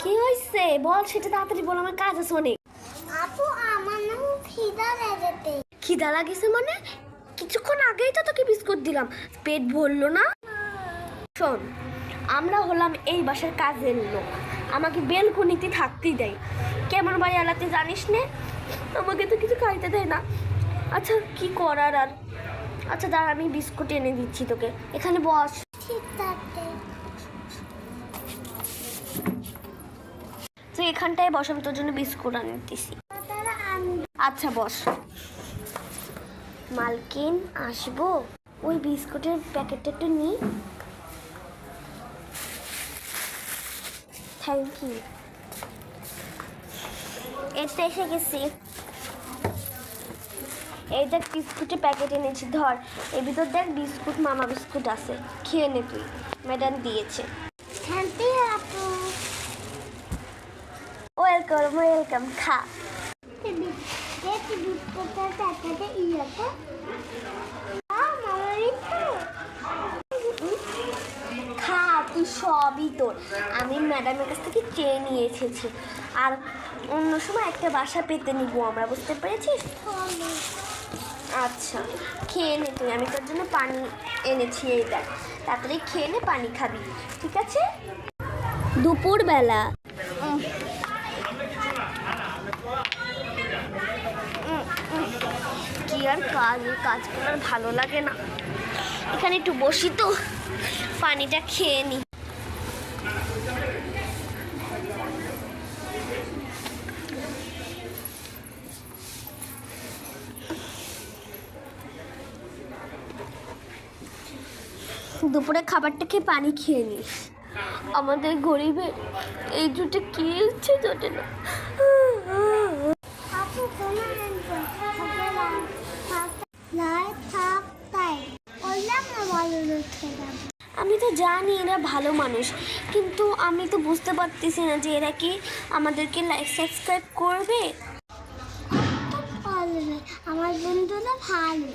কি হইছে বল, সেটা তাড়াতাড়ি বল, আমার কাজ আছে অনেক। আপু আমার না খিদা লেগেছে। খিদা লাগিছে মানে? কিছুক্ষণ আগেই তো তোকে বিস্কুট দিলাম, পেট ভরলো না? শোন, আমরা হলাম এই বাসার কাজের লোক, আমাকে বেলকনিতে থাকতেই দেয়। কেমন বাড়ি আলাতে জানিস নে, আমাকে তো কিছু খাইতে দেয় না। আচ্ছা কি করার আর। আচ্ছা দাঁড়া, আমি বিস্কুট এনে দিচ্ছি তোকে, এখানে বস। ঠিক আছে। তুই এখানটায় বস, আমি তোর জন্য বিস্কুট আনে দিচ্ছি। আচ্ছা বস। মালকিন আসবো, ওই বিস্কুটের প্যাকেটটা একটু নিই। Thank you. এটা এসে গেছি। এই দেখ বিস্কুটের প্যাকেট এনেছি, ধর। এর ভিতর দেখ বিস্কুট, মামা বিস্কুট আছে, খেয়ে নে তুই, ম্যাডাম দিয়েছে। থ্যাংক ইউ আপু। ওয়েলকাম ওয়েলকাম, খা। বিস্কুটের প্যাকেটে ইয়েতে খা তুই, সবই তোর। আমি ম্যাডামের কাছ থেকে চেয়ে নিয়ে এসেছি, আর অন্য সময় একটা বাসা পেতে নিবো আমরা, বুঝতে পেরেছিস? আচ্ছা খেয়ে নে তুই, আমি তোর জন্য পানি এনেছি, এই দেখ, তাড়াতাড়ি খেয়ে নে, পানি খাবি, ঠিক আছে? দুপুরবেলা কি আর কাজ করার ভালো লাগে না, এখানে একটু বসি তো, পানিটা খেয়ে নি। দুপুরে খাবারটা খেয়ে পানি খেয়ে নিস। আমাদের গরিবের এই দুটো কি ইচ্ছে জোটে না। আপু কোনো লাইট থাক তাই বললাম না, ভালো লুটে যাবে। আমি তো জানি এরা ভালো মানুষ, কিন্তু আমি তো বুঝতে পারতেছি না যে এরা কি আমাদেরকে লাইক সাবস্ক্রাইব করবে। আমার বন্ধুরা ভালো।